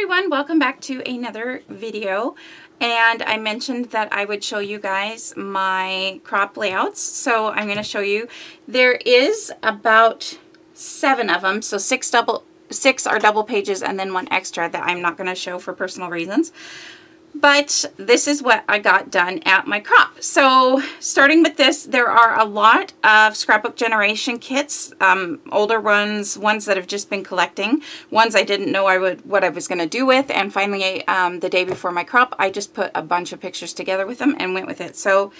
everyone, welcome back to another video. And I mentioned that I would show you guys my crop layouts, so I'm going to show you. There is about 7 of them, so 6 are double pages and then 1 extra that I'm not going to show for personal reasons. But this is what I got done at my crop. So starting with this, there are a lot of scrapbook generation kits, older ones that have just been collecting, ones I didn't know what I was going to do with, and finally the day before my crop I just put a bunch of pictures together with them and went with it. So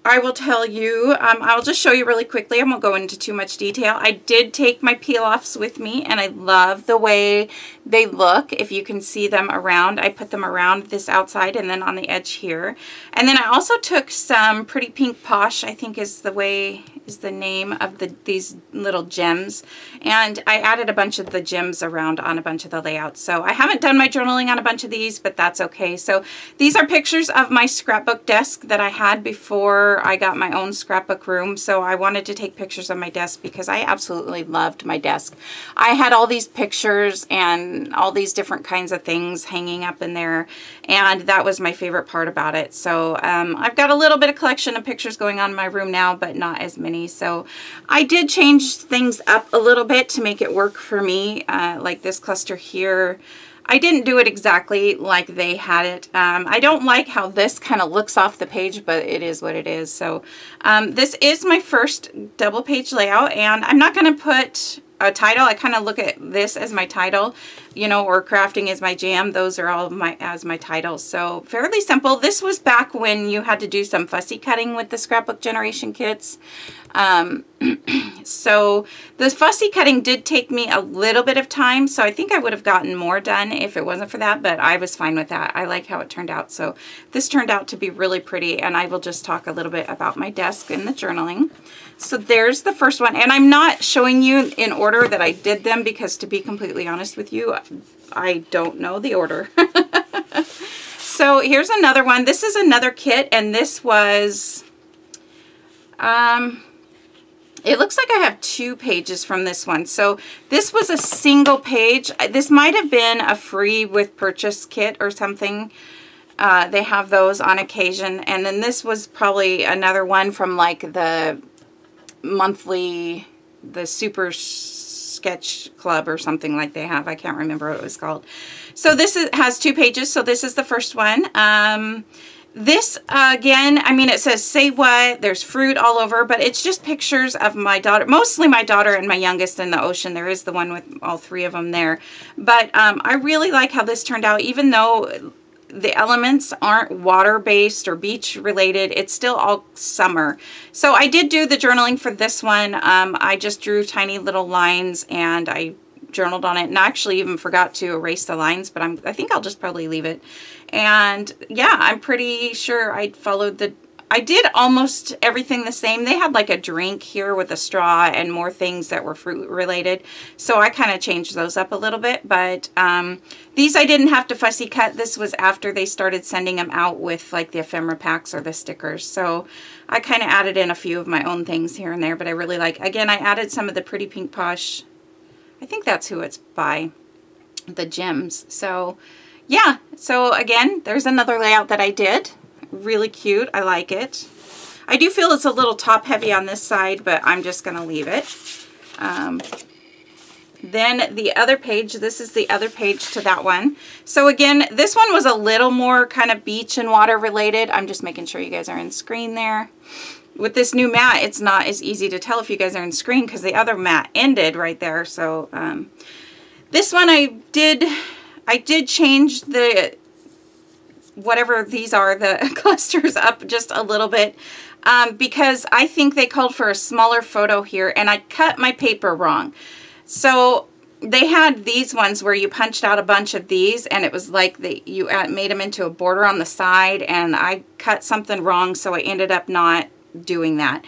I will tell you, I'll just show you really quickly. I won't go into too much detail. I did take my peel-offs with me, and I love the way they look. If you can see them around, I put them around this outside and then on the edge here. And then I also took some Pretty Pink Posh, I think is the name of these little gems. And I added a bunch of the gems around on a bunch of the layouts. So I haven't done my journaling on a bunch of these, but that's okay. So these are pictures of my scrapbook desk that I had before I got my own scrapbook room. So I wanted to take pictures of my desk because I absolutely loved my desk. I had all these pictures and all these different kinds of things hanging up in there, and that was my favorite part about it. So I've got a little bit of collection of pictures going on in my room now, but not as many. So I did change things up a little bit to make it work for me, like this cluster here. I didn't do it exactly like they had it. I don't like how this kind of looks off the page, but it is what it is. So this is my first double page layout, and I'm not going to put a title. I kind of look at this as my title, you know, or crafting is my jam. Those are all as my titles. So fairly simple. This was back when you had to do some fussy cutting with the scrapbook generation kits. So the fussy cutting did take me a little bit of time, so I think I would have gotten more done if it wasn't for that, but I was fine with that. I like how it turned out. So this turned out to be really pretty, and I will just talk a little bit about my desk and the journaling. So there's the first one, and I'm not showing you in order that I did them because, to be completely honest with you, I don't know the order. So here's another one. This is another kit, and this was it looks like I have 2 pages from this one. So this was a single page. This might have been a free with purchase kit or something. They have those on occasion. And then this was probably another one from like the monthly, the Super Sketch Club or something like they have. I can't remember what it was called. So this has 2 pages. So this is the first one. This, again, I mean, it says say what, there's fruit all over, but it's just pictures of my daughter, mostly my daughter and my youngest in the ocean. There is the one with all 3 of them there. But I really like how this turned out, even though the elements aren't water-based or beach-related. It's still all summer. So I did do the journaling for this one. I just drew tiny little lines and I journaled on it, and I actually even forgot to erase the lines, but I think I'll just probably leave it. And yeah, I'm pretty sure I did almost everything the same. They had like a drink here with a straw and more things that were fruit related, so I kind of changed those up a little bit. But these I didn't have to fussy cut. This was after they started sending them out with like the ephemera packs or the stickers, so I kind of added in a few of my own things here and there. But I really like, again, I added some of the Pretty Pink Posh, I think that's who it's by, the gems. So yeah, so again, there's another layout that I did. Really cute. I like it. I do feel it's a little top heavy on this side, but I'm just going to leave it. Then the other page, this is the other page to that one. So again, this one was a little more kind of beach and water related. I'm just making sure you guys are in screen there. With this new mat, it's not as easy to tell if you guys are in screen because the other mat ended right there. So this one I did change the, whatever these are, the clusters up just a little bit because I think they called for a smaller photo here, and I cut my paper wrong. So they had these ones where you punched out a bunch of these, and it was like you made them into a border on the side, and I cut something wrong, so I ended up not doing that.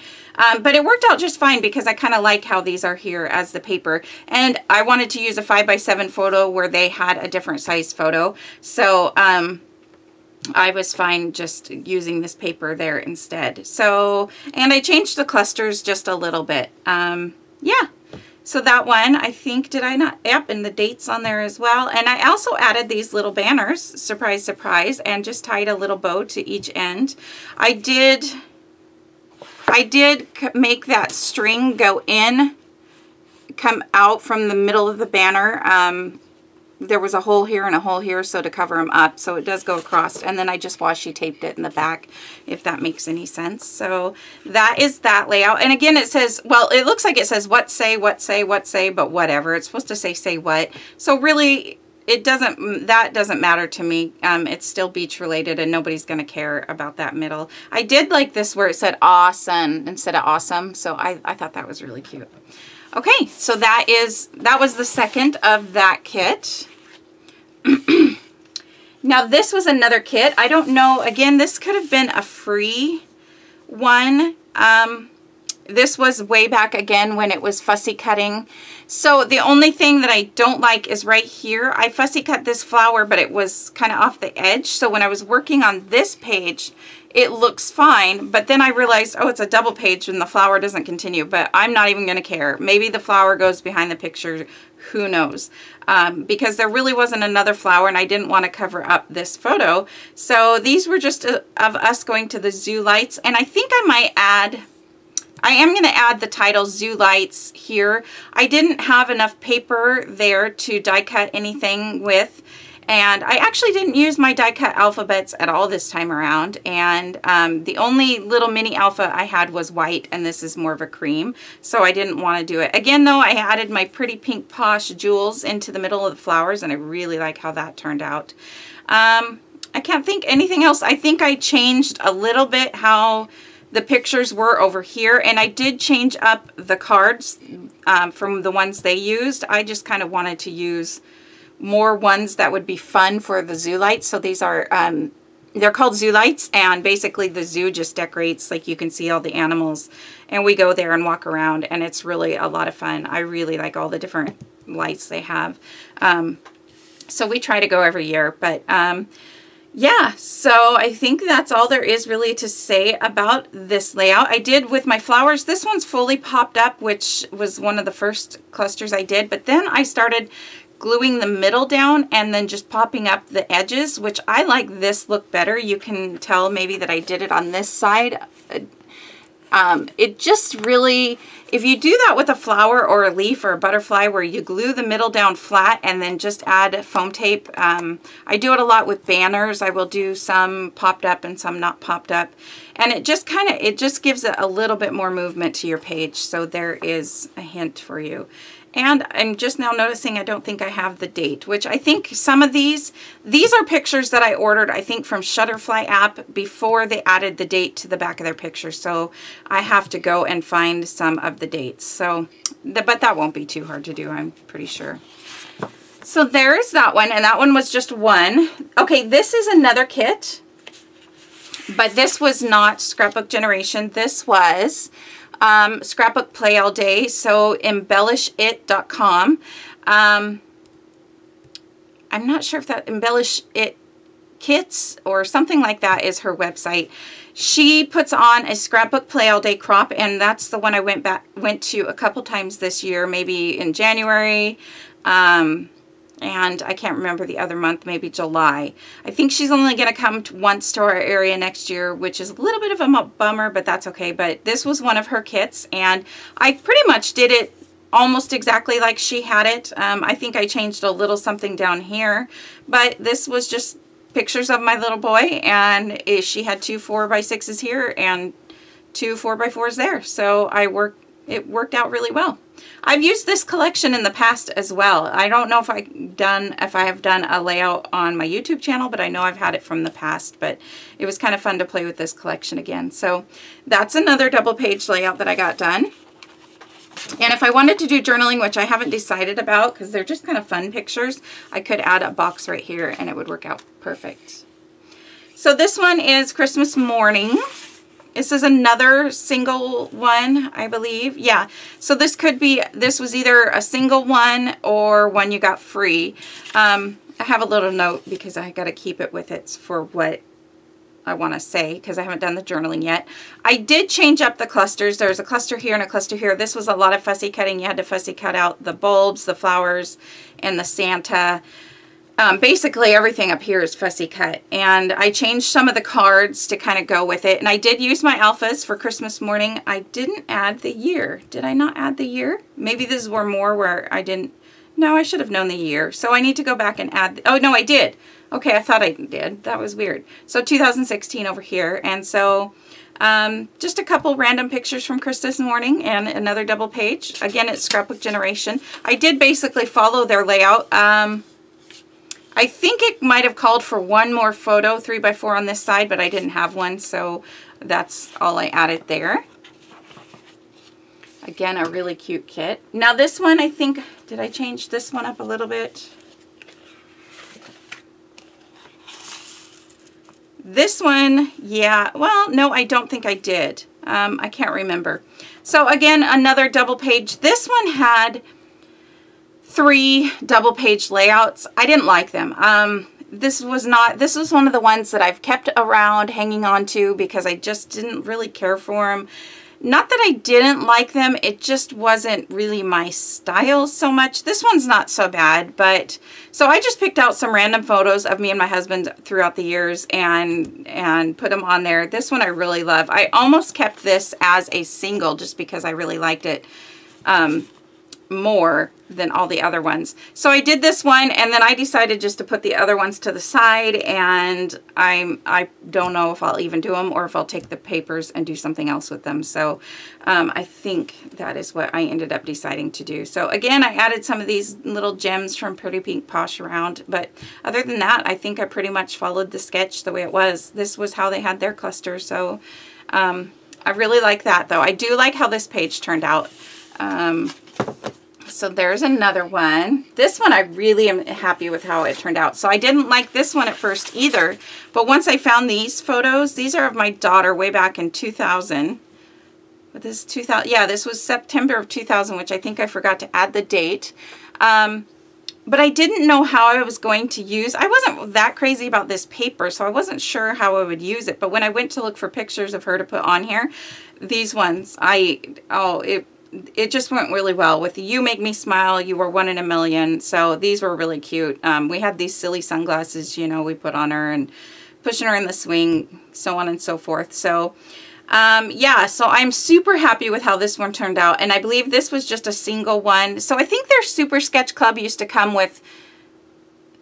But it worked out just fine because I kind of like how these are here as the paper, and I wanted to use a 5x7 photo where they had a different size photo, so I was fine just using this paper there instead. So, and I changed the clusters just a little bit. Yeah, So that one, I think, did I not? Yep, and the dates on there as well. And I also added these little banners, surprise, surprise, and just tied a little bow to each end. I did make that string go in, come out from the middle of the banner. There was a hole here and a hole here, so to cover them up, so it does go across, and then I just washi taped it in the back, if that makes any sense. So that is that layout. And again, it says, well, it looks like it says what say, but whatever. It's supposed to say what. So really, that doesn't matter to me. It's still beach related, and nobody's going to care about that middle. I did like this where it said awesome instead of awesome, so I thought that was really cute. Okay, so that was the second of that kit. Now this was another kit. I don't know, again, this could have been a free one. This was way back again when it was fussy cutting. So the only thing that I don't like is right here. I fussy cut this flower, but it was kind of off the edge. So when I was working on this page, it looks fine, but then I realized, oh, it's a double page and the flower doesn't continue, but I'm not even going to care. Maybe the flower goes behind the picture, who knows? Because there really wasn't another flower and I didn't want to cover up this photo. So these were just of us going to the zoo lights, and I think I am going to add the title Zoo Lights here. I didn't have enough paper there to die cut anything with. And I actually didn't use my die cut alphabets at all this time around. And the only little mini alpha I had was white, and this is more of a cream. So I didn't want to do it. Again, though, I added my pretty pink posh jewels into the middle of the flowers, and I really like how that turned out. I can't think anything else. I think I changed a little bit how the pictures were over here, and I did change up the cards from the ones they used. I just kind of wanted to use more ones that would be fun for the zoo lights. So these are, they're called zoo lights, and basically the zoo just decorates, like you can see all the animals, and we go there and walk around, and it's really a lot of fun. I really like all the different lights they have. So we try to go every year, but yeah, so I think that's all there is really to say about this layout. I did with my flowers, this one's fully popped up, which was one of the first clusters I did, but then I started gluing the middle down and then just popping up the edges, which I like this look better. You can tell maybe that I did it on this side. It just really, if you do that with a flower or a leaf or a butterfly where you glue the middle down flat and then just add foam tape, I do it a lot with banners. I will do some popped up and some not popped up, and it just gives it a little bit more movement to your page. So there is a hint for you. And I'm just now noticing I don't think I have the date, which I think some of these are pictures that I ordered, I think, from Shutterfly app before they added the date to the back of their picture. So I have to go and find some of the dates. So, but that won't be too hard to do, I'm pretty sure. So there's that one, and that one was just one. Okay, this is another kit, but this was not Scrapbook Generation. This was Scrapbook Play All Day, so embellishit.com. I'm not sure if that Embellish It Kits or something like that is her website. She puts on a Scrapbook Play All Day crop, and that's the one I went to a couple times this year, maybe in January, and I can't remember the other month, maybe July. I think she's only going to come once to our area next year, which is a little bit of a bummer, but that's okay. But this was one of her kits, and I pretty much did it almost exactly like she had it. I think I changed a little something down here, but this was just pictures of my little boy, and she had 2 4x6s here and 2 4x4s there. So it worked out really well. I've used this collection in the past as well. I don't know if I have done a layout on my YouTube channel, but I know I've had it from the past, but it was kind of fun to play with this collection again. So that's another double page layout that I got done. And if I wanted to do journaling, which I haven't decided about because they're just kind of fun pictures, I could add a box right here and it would work out perfect. So this one is Christmas Morning. This is another single one, I believe. Yeah, so this was either a single one or one you got free. I have a little note because I got to keep it with it for what I want to say, because I haven't done the journaling yet. I did change up the clusters. There's a cluster here and a cluster here. This was a lot of fussy cutting. You had to fussy cut out the bulbs, the flowers, and the Santa. Basically everything up here is fussy cut, and I changed some of the cards to kind of go with it. And I did use my alphas for Christmas morning. I didn't add the year. Did I not add the year? Maybe this is where I didn't. No, I should have known the year. So I need to go back and add. Oh no, I did. Okay, I thought I did. That was weird. So 2016 over here. And so just a couple random pictures from Christmas morning and another double page. Again, it's Scrapbook Generation. I did basically follow their layout. I think it might have called for one more photo, 3x4 on this side, but I didn't have one, so that's all I added there. Again, a really cute kit. Now this one, I think, did I change this one up a little bit? This one, yeah, well, no, I don't think I did. I can't remember. So again, another double page. This one had 3 double page layouts. I didn't like them. This was one of the ones that I've kept around hanging on to because I just didn't really care for them. Not that I didn't like them, it just wasn't really my style so much. This one's not so bad, but so I just picked out some random photos of me and my husband throughout the years and put them on there. This one I really love. I almost kept this as a single just because I really liked it more than all the other ones. So I did this one, and then I decided just to put the other ones to the side, and I don't know if I'll even do them or if I'll take the papers and do something else with them. So I think that is what I ended up deciding to do. So again, I added some of these little gems from Pretty Pink Posh around, but other than that, I think I pretty much followed the sketch the way it was. This was how they had their cluster, so I really like that, though. I do like how this page turned out. So there's another one. This one I really am happy with how it turned out. So I didn't like this one at first either, but once I found these photos, these are of my daughter way back in 2000. But this is 2000, yeah, this was September of 2000, which I think I forgot to add the date. But I didn't know how I was going to use. I wasn't that crazy about this paper, so I wasn't sure how I would use it. But when I went to look for pictures of her to put on here, these ones, it just went really well with You Make Me Smile, You Were One in a Million. So these were really cute. We had these silly sunglasses, you know, we put on her and pushing her in the swing, so on and so forth. So yeah, so I'm super happy with how this one turned out. And I believe this was just a single one. So I think their Super Sketch Club used to come with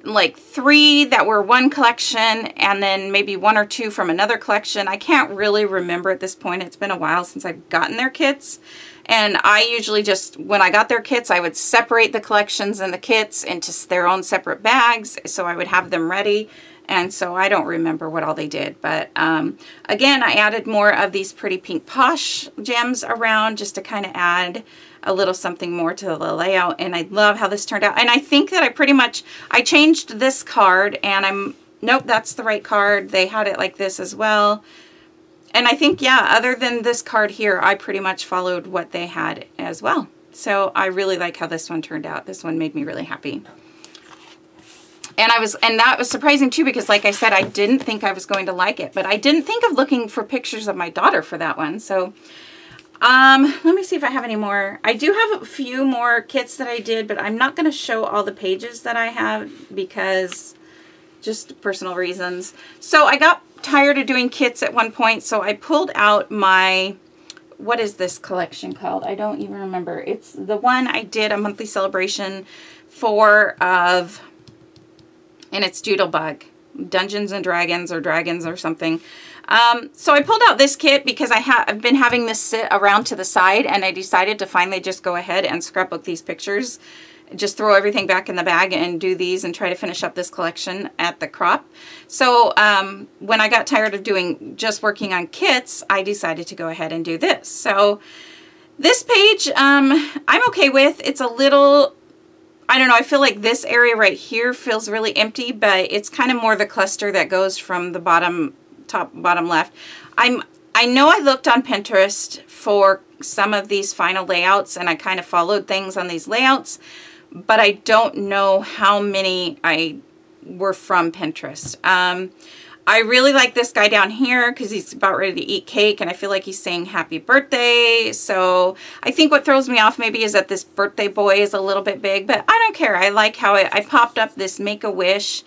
like 3 that were one collection and then maybe 1 or 2 from another collection. I can't really remember at this point. It's been a while since I've gotten their kits. And I usually just, when I got their kits, I would separate the collections and the kits into their own separate bags. So I would have them ready. And so I don't remember what all they did. But again, I added more of these Pretty Pink Posh gems around just to kind of add a little something more to the layout. And I love how this turned out. And I think that I changed this card, and nope, that's the right card. They had it like this as well. And I think, yeah, other than this card here, I pretty much followed what they had as well. So I really like how this one turned out. This one made me really happy. And that was surprising too, because like I said, I didn't think I was going to like it, but I didn't think of looking for pictures of my daughter for that one. So let me see if I have any more. I do have a few more kits that I did, but I'm not going to show all the pages that I have because just personal reasons. So I got tired of doing kits at one point, so I pulled out my, what is this collection called? I don't even remember. It's the one I did a monthly celebration for and it's Doodlebug, Dungeons and Dragons or something. So I pulled out this kit because I've been having this sit around to the side, and I decided to finally just go ahead and scrapbook these pictures. Just throw everything back in the bag and do these and try to finish up this collection at the crop. So when I got tired of just working on kits, I decided to go ahead and do this. So this page I'm okay with. It's a little, I don't know, I feel like this area right here feels really empty, but it's kind of more the cluster that goes from the bottom left. I know I looked on Pinterest for some of these final layouts, and I kind of followed things on these layouts, but I don't know how many were from Pinterest. I really like this guy down here because he's about ready to eat cake, and I feel like he's saying happy birthday. So I think what throws me off maybe is that this birthday boy is a little bit big, but I don't care. I like how I popped up this Make-A-Wish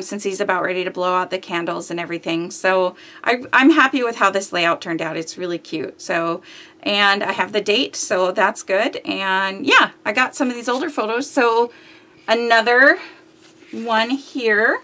since he's about ready to blow out the candles and everything. So I'm happy with how this layout turned out. It's really cute. So, and I have the date, so that's good. And yeah, I got some of these older photos. So another one here.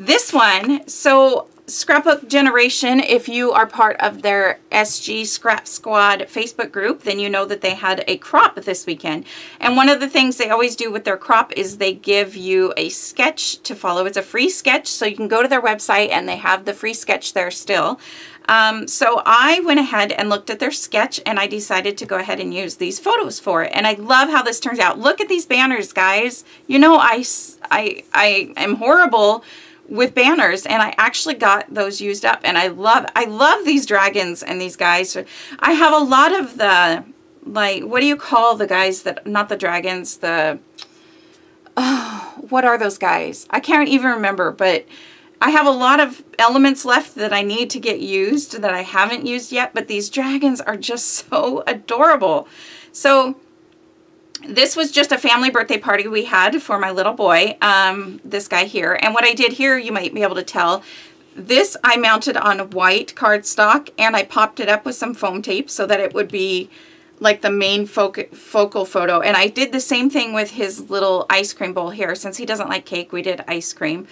This one, so Scrapbook Generation, if you are part of their SG Scrap Squad Facebook group, then you know that they had a crop this weekend. And one of the things they always do with their crop is they give you a sketch to follow. It's a free sketch, so you can go to their website and they have the free sketch there still. So I went ahead and looked at their sketch, and I decided to go ahead and use these photos for it. And I love how this turns out. Look at these banners, guys. You know, I am horrible with banners, and I actually got those used up, and I love these dragons and these guys. I have a lot of the, like, what do you call the guys that, not the dragons, the, oh, what are those guys? I can't even remember, but I have a lot of elements left that I need to get used that I haven't used yet, but these dragons are just so adorable. So this was just a family birthday party we had for my little boy, this guy here. And what I did here, you might be able to tell, this I mounted on white cardstock, and I popped it up with some foam tape so that it would be like the main focal photo. And I did the same thing with his little ice cream bowl here. Since he doesn't like cake, we did ice cream.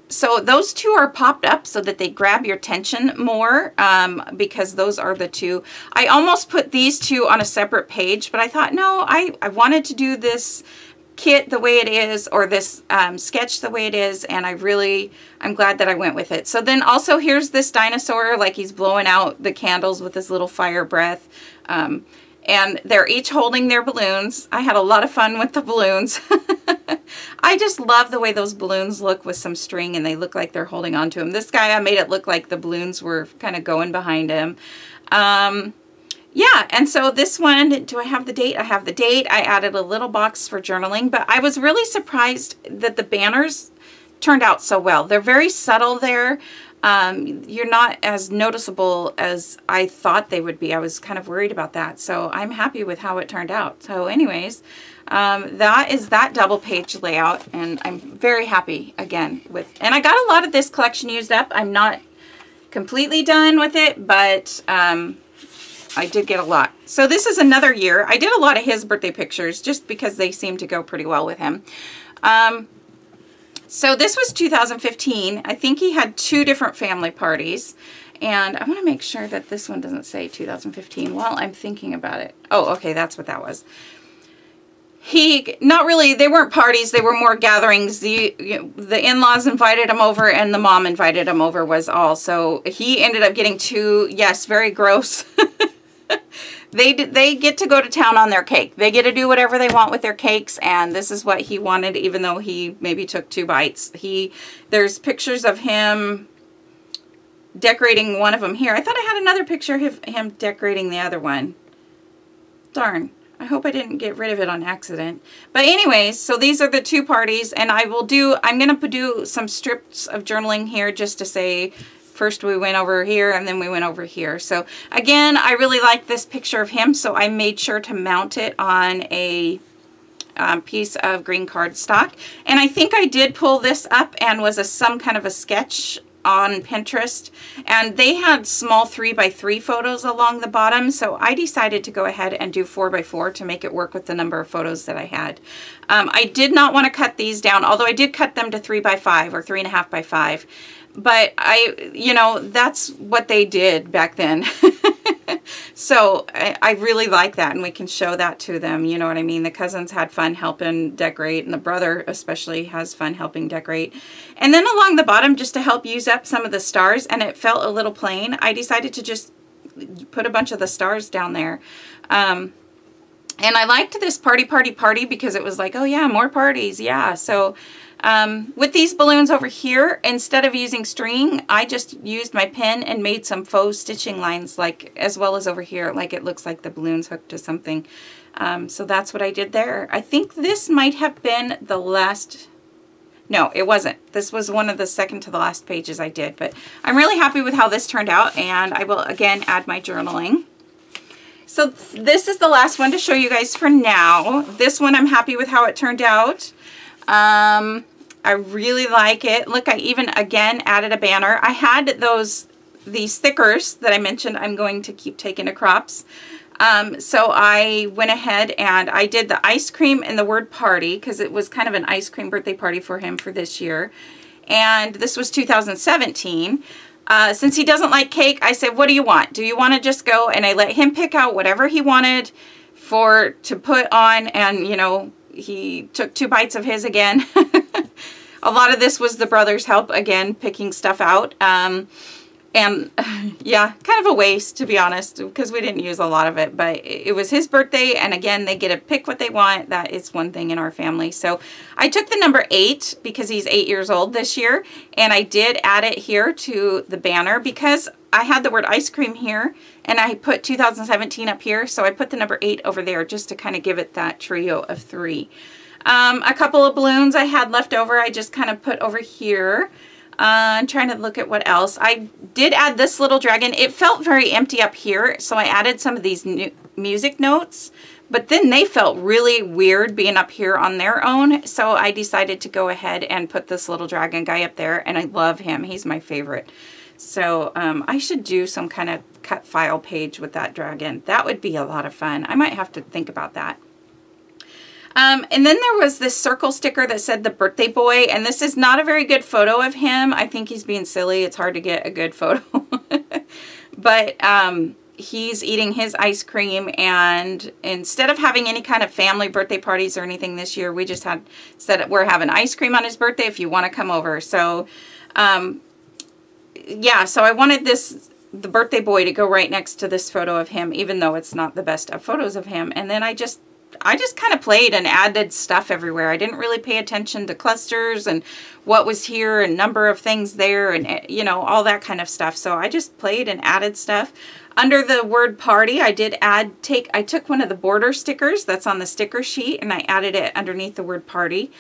So those two are popped up so that they grab your attention more, because those are the two. I almost put these two on a separate page, but I thought, no, I wanted to do this kit the way it is, or this sketch the way it is, and I'm glad that I went with it. So then also here's this dinosaur, like he's blowing out the candles with his little fire breath. And they're each holding their balloons. I had a lot of fun with the balloons. I just love the way those balloons look with some string, and they look like they're holding on to them. This guy, I made it look like the balloons were kind of going behind him. Yeah, and so this one, do I have the date? I have the date. I added a little box for journaling, but I was really surprised that the banners turned out so well. They're very subtle there. You're not as noticeable as I thought they would be. I was kind of worried about that. So I'm happy with how it turned out. So anyways, that is that double page layout, and I'm very happy again with, and I got a lot of this collection used up. I'm not completely done with it, but, I did get a lot. So this is another year. I did a lot of his birthday pictures just because they seem to go pretty well with him. So this was 2015. I think he had 2 different family parties. And I want to make sure that this one doesn't say 2015 while I'm thinking about it. Oh, okay, that's what that was. Not really, they weren't parties, they were more gatherings. The in-laws invited him over, and the mom invited him over was all. So he ended up getting 2, yes, very gross. They get to go to town on their cake. They get to do whatever they want with their cakes, and this is what he wanted, even though he maybe took 2 bites. There's pictures of him decorating one of them here. I thought I had another picture of him decorating the other one. Darn. I hope I didn't get rid of it on accident. But anyways, so these are the 2 parties, and I'm going to do some strips of journaling here just to say, first we went over here and then we went over here. So again, I really like this picture of him, so I made sure to mount it on a piece of green cardstock. And I think I did pull this up and was some kind of a sketch on Pinterest, and they had small 3x3 photos along the bottom, so I decided to go ahead and do 4x4 to make it work with the number of photos that I had. I did not want to cut these down, although I did cut them to 3x5 or 3.5x5, but that's what they did back then. So I really like that, and we can show that to them, you know what I mean? The cousins had fun helping decorate, and the brother especially has fun helping decorate. And then along the bottom, just to help use up some of the stars, and it felt a little plain, I decided to just put a bunch of the stars down there. And I liked this party because it was like, oh yeah, more parties, yeah. So with these balloons over here, instead of using string, I just used my pen and made some faux stitching lines, like as well as over here, like it looks like the balloon's hooked to something. So that's what I did there. I think this might have been the last, No, it wasn't. This was one of the second to the last pages I did, but I'm really happy with how this turned out, and I will again add my journaling. So this is the last one to show you guys for now. This one I'm happy with how it turned out. I really like it. Look, I even again added a banner. I had these stickers that I mentioned I'm going to keep taking to crops. So I went ahead and I did the ice cream and the word party, because it was kind of an ice cream birthday party for him for this year. And this was 2017. Since he doesn't like cake, I said, what do you want? Do you want to just go? And I let him pick out whatever he wanted to put on. And, you know, he took 2 bites of his again. A lot of this was the brothers' help, again, picking stuff out. And yeah, kind of a waste, to be honest, because we didn't use a lot of it, but it was his birthday. And again, they get to pick what they want. That is one thing in our family. So I took the number 8 because he's 8 years old this year. And I did add it here to the banner because I had the word ice cream here and I put 2017 up here. So I put the number 8 over there just to kind of give it that trio of 3. A couple of balloons I had left over, I just kind of put over here. I'm trying to look at what else. I did add this little dragon. It felt very empty up here, so I added some of these new music notes, but then they felt really weird being up here on their own, so I decided to go ahead and put this little dragon guy up there, and I love him. He's my favorite. So I should do some kind of cut file page with that dragon. That would be a lot of fun. I might have to think about that. And then there was this circle sticker that said the birthday boy, and this is not a very good photo of him. I think he's being silly. It's hard to get a good photo. But he's eating his ice cream, and instead of having any kind of family birthday parties or anything this year, we just said we're having ice cream on his birthday if you want to come over. So yeah, so I wanted the birthday boy to go right next to this photo of him, even though it's not the best of photos of him. And then I just kind of played and added stuff everywhere. I didn't really pay attention to clusters and what was here and number of things there and, you know, all that kind of stuff. So I just played and added stuff. Under the word party, I did I took one of the border stickers that's on the sticker sheet and I added it underneath the word party.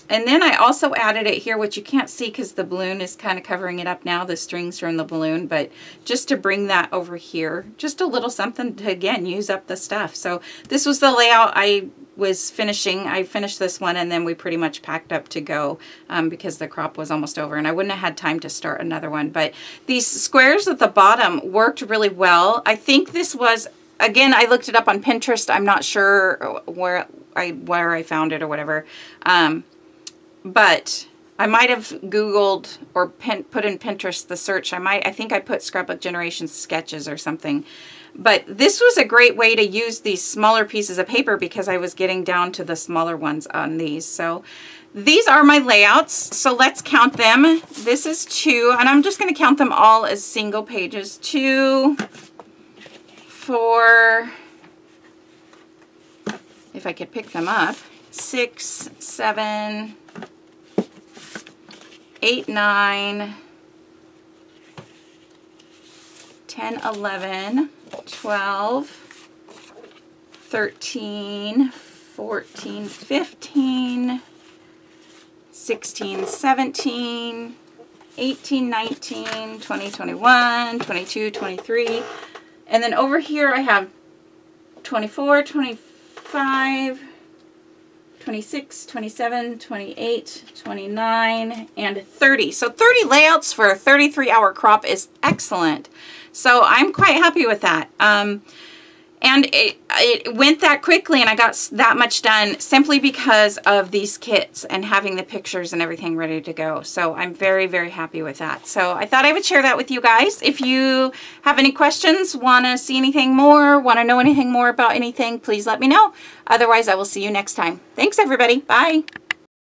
And then I also added it here, which you can't see because the balloon is kind of covering it up now, the strings are in the balloon, but just to bring that over here, just a little something to, again, use up the stuff. So this was the layout I was finishing. I finished this one and then we pretty much packed up to go because the crop was almost over and I wouldn't have had time to start another one. But these squares at the bottom worked really well. I think this was, again, I looked it up on Pinterest. I'm not sure where I found it or whatever. But I might have Googled or put in Pinterest the search. I think I put Scrapbook Generation Sketches or something. But this was a great way to use these smaller pieces of paper because I was getting down to the smaller ones on these. So these are my layouts. So let's count them. This is 2, and I'm just going to count them all as single pages. 2, 4, if I could pick them up, 6, 7, 8, 9, 10, 11, 12, 13, 14, 15, 16, 17, 18, 19, 20, 21, 22, 23. And then over here I have 24, 25, 26, 27, 28, 29, and 30. So 30 layouts for a 33-hour crop is excellent. So I'm quite happy with that. And it went that quickly and I got that much done simply because of these kits and having the pictures and everything ready to go. So I'm very, very happy with that. So I thought I would share that with you guys. If you have any questions, want to see anything more, want to know anything more about anything, please let me know. Otherwise, I will see you next time. Thanks, everybody. Bye.